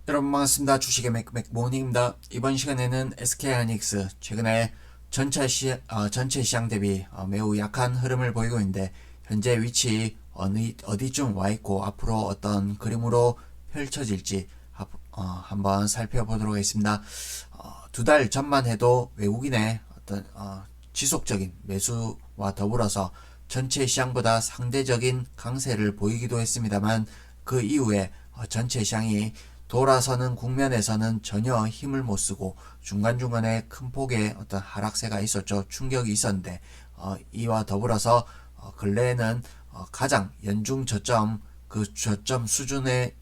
여러분 반갑습니다. 주식의 맥모닝입니다. 이번 시간에는 SK하이닉스 최근에 전체 시장 대비 매우 약한 흐름을 보이고 있는데 현재 위치 어디쯤 와 있고 앞으로 어떤 그림으로 펼쳐질지 한번 살펴보도록 하겠습니다. 두 달 전만 해도 외국인의 어떤 지속적인 매수와 더불어서 전체 시장보다 상대적인 강세를 보이기도 했습니다만 그 이후에 전체 시장이 돌아서는 국면에서는 전혀 힘을 못 쓰고 중간중간에 큰 폭의 어떤 하락세가 있었죠. 충격이 있었는데 이와 더불어서 근래에는 가장 연중 저점 그 저점 수준에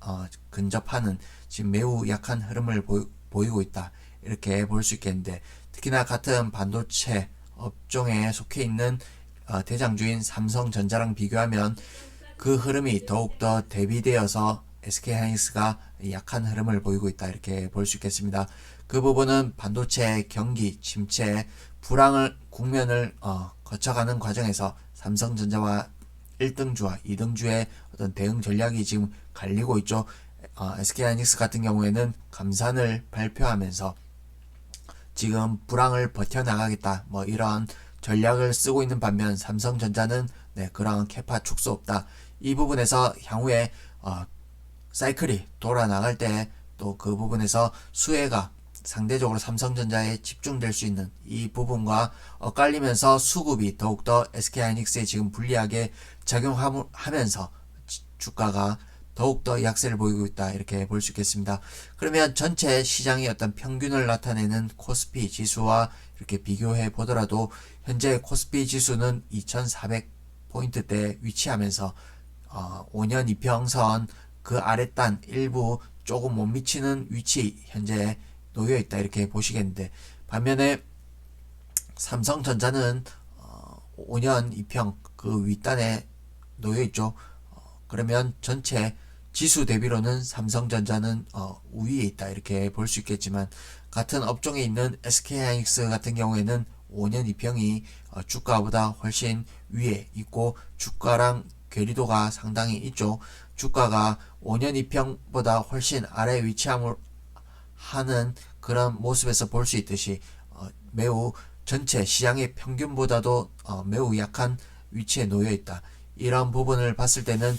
근접하는 지금 매우 약한 흐름을 보이고 있다. 이렇게 볼 수 있겠는데 특히나 같은 반도체 업종에 속해 있는 대장주인 삼성전자랑 비교하면 그 흐름이 더욱더 대비되어서 SK하이닉스가 약한 흐름을 보이고 있다 이렇게 볼 수 있겠습니다. 그 부분은 반도체 경기 침체 불황을 국면을 거쳐가는 과정에서 삼성전자와 1등주와 2등주의 어떤 대응 전략이 지금 갈리고 있죠. SK하이닉스 같은 경우에는 감산을 발표하면서 지금 불황을 버텨나가겠다 뭐 이런 전략을 쓰고 있는 반면 삼성전자는 그런 캐파 축소 없다. 이 부분에서 향후에 사이클이 돌아 나갈 때 또 그 부분에서 수혜가 상대적으로 삼성전자에 집중될 수 있는 이 부분과 엇갈리면서 수급이 더욱더 SK하이닉스에 지금 불리하게 작용하면서 주가가 더욱더 약세를 보이고 있다 이렇게 볼 수 있겠습니다. 그러면 전체 시장의 어떤 평균을 나타내는 코스피 지수와 이렇게 비교해 보더라도 현재 코스피 지수는 2400포인트대 위치하면서 5년 이평선 그 아랫단 일부 조금 못 미치는 위치 현재 놓여 있다 이렇게 보시겠는데 반면에 삼성전자는 5년 이평 그 윗단에 놓여 있죠. 그러면 전체 지수 대비로는 삼성전자는 우위에 있다 이렇게 볼 수 있겠지만 같은 업종에 있는 SK하이닉스 같은 경우에는 5년 이평이 주가보다 훨씬 위에 있고 주가랑 괴리도가 상당히 있죠. 주가가 5년 이평보다 훨씬 아래 위치함을 하는 그런 모습에서 볼 수 있듯이 매우 전체 시장의 평균보다도 매우 약한 위치에 놓여 있다. 이런 부분을 봤을 때는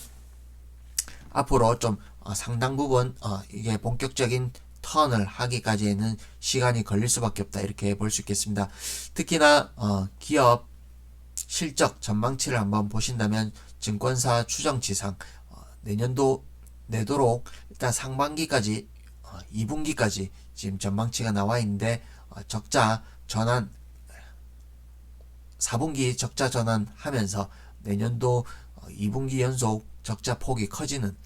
앞으로 좀 상당 부분 이게 본격적인 턴을 하기까지는 시간이 걸릴 수밖에 없다 이렇게 볼 수 있겠습니다. 특히나 기업 실적 전망치를 한번 보신다면 증권사 추정치상 내년도 내도록 일단 상반기까지 2분기까지 지금 전망치가 나와 있는데 적자 전환 4분기 적자 전환하면서 내년도 2분기 연속 적자 폭이 커지는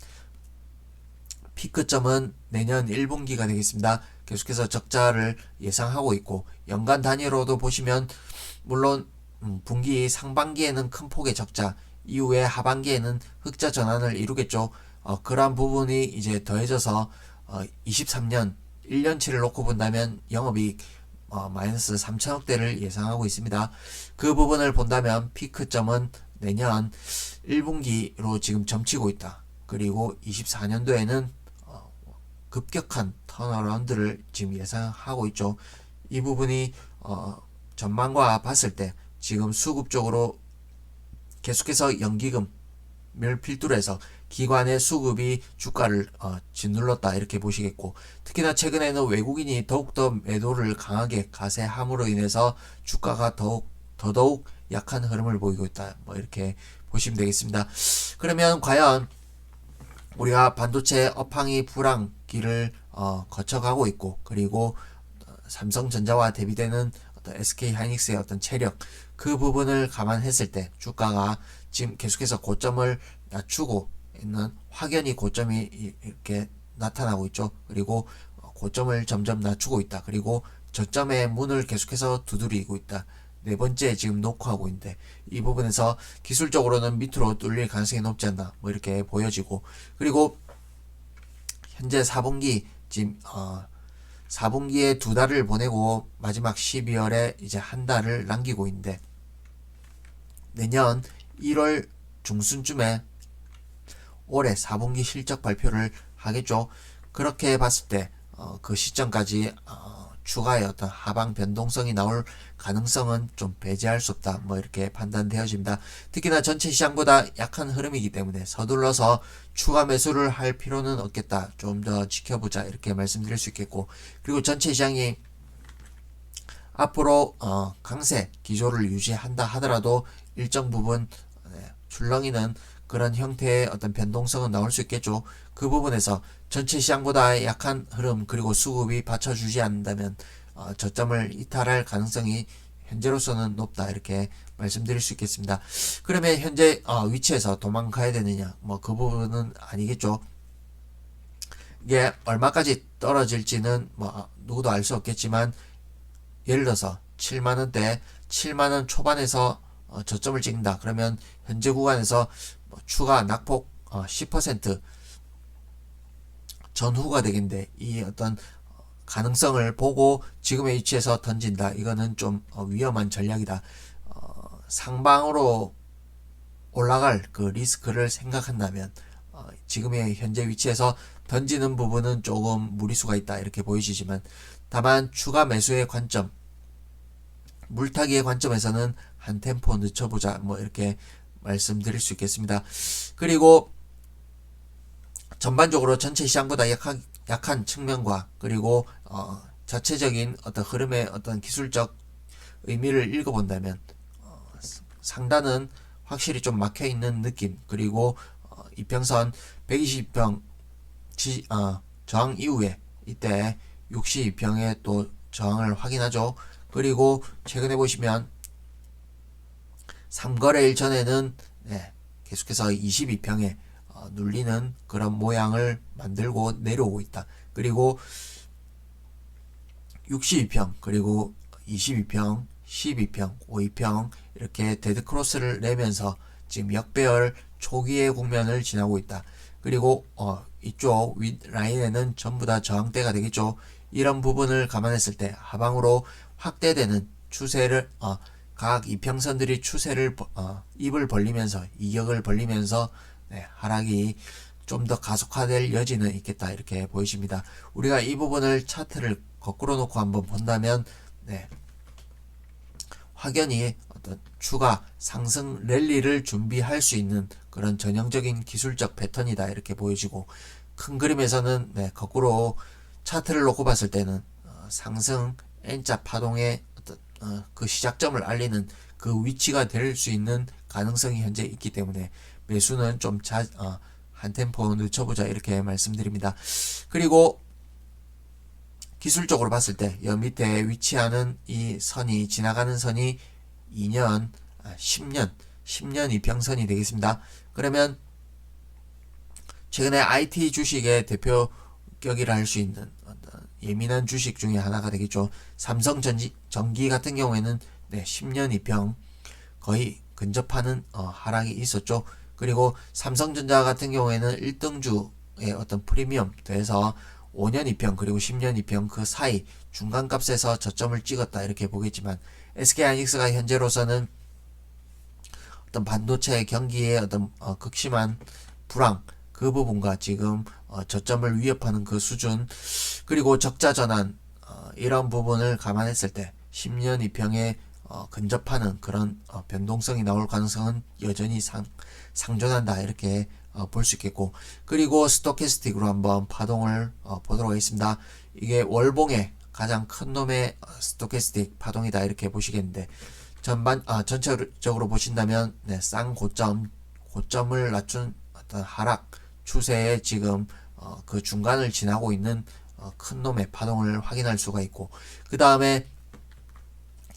피크점은 내년 1분기가 되겠습니다. 계속해서 적자를 예상하고 있고 연간 단위로도 보시면 물론 분기 상반기에는 큰 폭의 적자 이후에 하반기에는 흑자 전환을 이루겠죠. 그러한 부분이 이제 더해져서 23년 1년치를 놓고 본다면 영업이익 마이너스 3천억대를 예상하고 있습니다. 그 부분을 본다면 피크점은 내년 1분기로 지금 점치고 있다. 그리고 24년도에는 급격한 턴어라운드를 지금 예상하고 있죠. 이 부분이 전망과 봤을 때 지금 수급적으로 계속해서 연기금을 필두로 해서 기관의 수급이 주가를 짓눌렀다 이렇게 보시겠고 특히나 최근에는 외국인이 더욱더 매도를 강하게 가세함으로 인해서 주가가 더더욱 약한 흐름을 보이고 있다 뭐 이렇게 보시면 되겠습니다. 그러면 과연 우리가 반도체 업황이 불황기를 거쳐가고 있고 그리고 삼성전자와 대비되는 어떤 SK하이닉스의 어떤 체력 그 부분을 감안했을 때 주가가 지금 계속해서 고점을 낮추고 있는 확연히 고점이 이렇게 나타나고 있죠. 그리고 고점을 점점 낮추고 있다. 그리고 저점의 문을 계속해서 두드리고 있다. 네 번째 지금 녹화하고 있는데 이 부분에서 기술적으로는 밑으로 뚫릴 가능성이 높지 않나 뭐 이렇게 보여지고 그리고 현재 4분기 지금 4분기에 두 달을 보내고 마지막 12월에 이제 한 달을 남기고 있는데 내년 1월 중순쯤에 올해 4분기 실적 발표를 하겠죠. 그렇게 봤을 때 그 시점까지 추가의 어떤 하방 변동성이 나올 가능성은 좀 배제할 수 없다. 뭐 이렇게 판단되어집니다. 특히나 전체 시장보다 약한 흐름이기 때문에 서둘러서 추가 매수를 할 필요는 없겠다. 좀 더 지켜보자. 이렇게 말씀드릴 수 있겠고, 그리고 전체 시장이 앞으로 강세 기조를 유지한다 하더라도 일정 부분 출렁이는 그런 형태의 어떤 변동성은 나올 수 있겠죠. 그 부분에서 전체 시장보다 약한 흐름 그리고 수급이 받쳐주지 않는다면 저점을 이탈할 가능성이 현재로서는 높다, 이렇게 말씀드릴 수 있겠습니다. 그러면 현재 위치에서 도망가야 되느냐, 뭐 그 부분은 아니겠죠. 이게 얼마까지 떨어질지는 뭐 누구도 알 수 없겠지만, 예를 들어서 7만원대 7만원 초반에서 저점을 찍는다. 그러면 현재 구간에서 추가 낙폭 10% 전후가 되겠는데, 이 어떤 가능성을 보고 지금의 위치에서 던진다. 이거는 좀 위험한 전략이다. 상방으로 올라갈 그 리스크를 생각한다면 지금의 현재 위치에서 던지는 부분은 조금 무리수가 있다, 이렇게 보이시지만, 다만 추가 매수의 관점, 물타기의 관점에서는 한 템포 늦춰보자, 뭐 이렇게 말씀드릴 수 있겠습니다. 그리고 전반적으로 전체 시장보다 약한 측면과, 그리고 자체적인 어떤 흐름의 어떤 기술적 의미를 읽어본다면 상단은 확실히 좀 막혀있는 느낌, 그리고 이평선 120평 저항 이후에 이때 62평의 또 저항을 확인하죠. 그리고 최근에 보시면 3거래일 전에는 계속해서 22평에 눌리는 그런 모양을 만들고 내려오고 있다. 그리고 62평, 그리고 22평, 12평, 52평 이렇게 데드크로스를 내면서 지금 역배열 초기의 국면을 지나고 있다. 그리고 이쪽 윗라인에는 전부 다 저항대가 되겠죠. 이런 부분을 감안했을 때 하방으로 확대되는 추세를 각 이평선들이 추세를 입을 벌리면서 이격을 벌리면서 하락이 좀 더 가속화될 여지는 있겠다, 이렇게 보이십니다. 우리가 이 부분을 차트를 거꾸로 놓고 한번 본다면 확연히 어떤 추가 상승 랠리를 준비할 수 있는 그런 전형적인 기술적 패턴이다, 이렇게 보여지고, 큰 그림에서는 거꾸로 차트를 놓고 봤을 때는 상승 N자 파동의 어떤 그 시작점을 알리는 그 위치가 될 수 있는 가능성이 현재 있기 때문에 매수는 좀 한 템포 늦춰보자, 이렇게 말씀드립니다. 그리고 기술적으로 봤을 때 여 밑에 위치하는 이 선이, 지나가는 선이 2년, 10년 이평선이 되겠습니다. 그러면 최근에 IT 주식의 대표격이라 할 수 있는 예민한 주식 중에 하나가 되겠죠. 삼성전기 같은 경우에는 10년 이평 거의 근접하는 하락이 있었죠. 그리고 삼성전자 같은 경우에는 1등주의 어떤 프리미엄 돼서 5년 이평 그리고 10년 이평 그 사이 중간값에서 저점을 찍었다, 이렇게 보겠지만, SK하이닉스가 현재로서는 어떤 반도체 경기의 어떤 극심한 불황 그 부분과 지금 저점을 위협하는 그 수준, 그리고 적자 전환 이런 부분을 감안했을 때 10년 이평에 근접하는 그런 변동성이 나올 가능성은 여전히 상존한다, 이렇게 볼 수 있겠고, 그리고 스토캐스틱으로 한번 파동을 보도록 하겠습니다. 이게 월봉의 가장 큰 놈의 스토캐스틱 파동이다, 이렇게 보시겠는데, 전체적으로 보신다면 고점을 낮춘 어떤 하락 추세에 지금 그 중간을 지나고 있는 큰 놈의 파동을 확인할 수가 있고, 그 다음에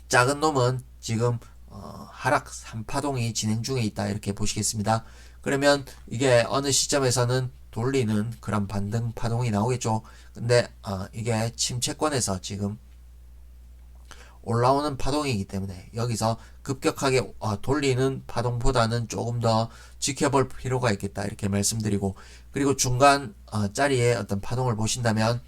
작은 놈은 지금 하락 3파동이 진행 중에 있다, 이렇게 보시겠습니다. 그러면 이게 어느 시점에서는 돌리는 그런 반등 파동이 나오겠죠. 근데 이게 침체권에서 지금 올라오는 파동이기 때문에 여기서 급격하게 돌리는 파동보다는 조금 더 지켜볼 필요가 있겠다, 이렇게 말씀드리고, 그리고 중간 자리에 어떤 파동을 보신다면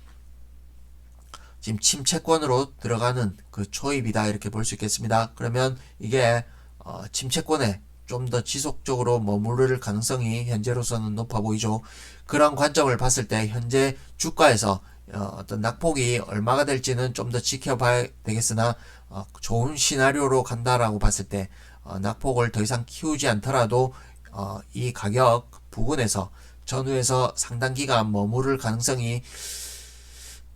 지금 침체권으로 들어가는 그 초입이다, 이렇게 볼 수 있겠습니다. 그러면 이게 침체권에 좀 더 지속적으로 머무를 가능성이 현재로서는 높아 보이죠. 그런 관점을 봤을 때 현재 주가에서 어떤 낙폭이 얼마가 될지는 좀 더 지켜봐야 되겠으나 좋은 시나리오로 간다라고 봤을 때 낙폭을 더 이상 키우지 않더라도 이 가격 부근에서 전후에서 상당 기간 머무를 가능성이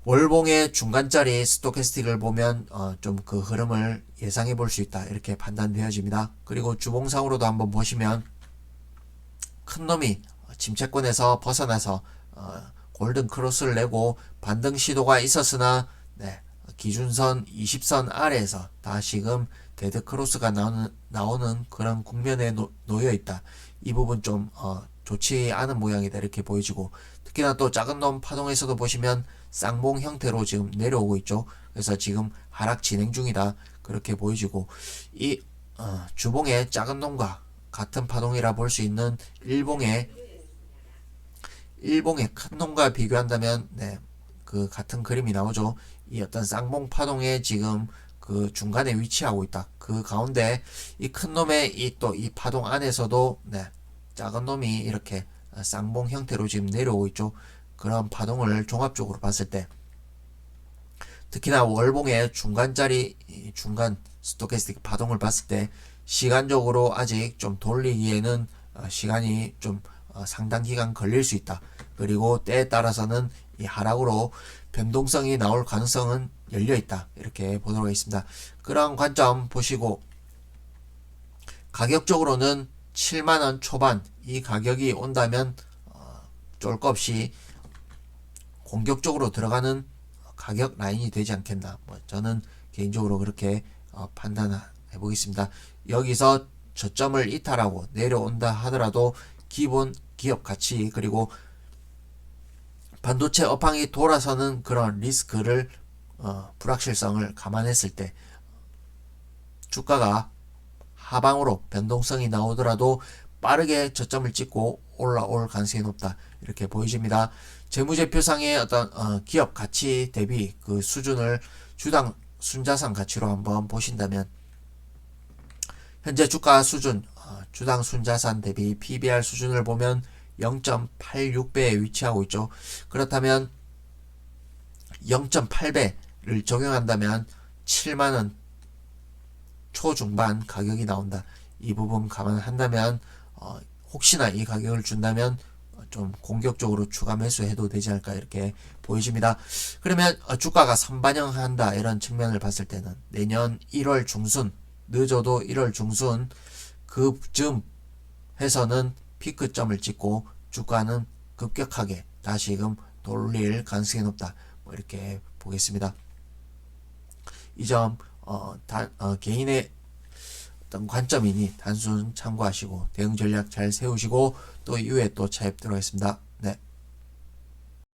월봉의 중간짜리 스토캐스틱을 보면 좀 그 흐름을 예상해 볼 수 있다 이렇게 판단되어집니다. 그리고 주봉상으로도 한번 보시면 큰 놈이 침체권에서 벗어나서 골든 크로스를 내고 반등 시도가 있었으나 네, 기준선 20선 아래에서 다시금 데드 크로스가 나오는 그런 국면에 놓여 있다. 이 부분 좀 좋지 않은 모양이다 이렇게 보여지고, 특히나 또 작은 놈 파동에서도 보시면 쌍봉 형태로 지금 내려오고 있죠. 그래서 지금 하락 진행 중이다 그렇게 보여지고, 이 주봉의 작은 놈과 같은 파동이라 볼 수 있는 일봉의 큰 놈과 비교한다면 네, 그 같은 그림이 나오죠. 이 어떤 쌍봉 파동에 지금 그 중간에 위치하고 있다. 그 가운데 이 큰 놈의 이 파동 안에서도 네, 작은 놈이 이렇게 쌍봉 형태로 지금 내려오고 있죠. 그런 파동을 종합적으로 봤을 때, 특히나 월봉의 중간 스토캐스틱 파동을 봤을 때 시간적으로 아직 좀 돌리기에는 시간이 좀 상당 기간 걸릴 수 있다. 그리고 때에 따라서는 이 하락으로 변동성이 나올 가능성은 열려 있다 이렇게 보도록 하겠습니다. 그런 관점 보시고, 가격적으로는 7만원 초반 이 가격이 온다면 쫄 거 없이 공격적으로 들어가는 가격 라인이 되지 않겠나, 저는 개인적으로 그렇게 판단해 보겠습니다. 여기서 저점을 이탈하고 내려온다 하더라도 기본 기업 가치 그리고 반도체 업황이 돌아서는 그런 리스크를 불확실성을 감안했을 때 주가가 하방으로 변동성이 나오더라도 빠르게 저점을 찍고 올라올 가능성이 높다 이렇게 보여집니다. 재무제표상의 어떤 기업 가치 대비 그 수준을 주당 순자산 가치로 한번 보신다면, 현재 주가 수준 주당 순자산 대비 PBR 수준을 보면 0.86배에 위치하고 있죠. 그렇다면 0.8배를 적용한다면 7만원 초중반 가격이 나온다. 이 부분 감안한다면 혹시나 이 가격을 준다면 좀 공격적으로 추가 매수해도 되지 않을까 이렇게 보여집니다. 그러면 주가가 선반영한다 이런 측면을 봤을 때는 내년 1월 중순, 늦어도 1월 중순 그쯤 해서는 피크점을 찍고 주가는 급격하게 다시금 돌릴 가능성이 높다 이렇게 보겠습니다. 이 점 개인의 어떤 관점이니 단순 참고하시고 대응 전략 잘 세우시고 또 이후에 또 차입 들어가겠습니다.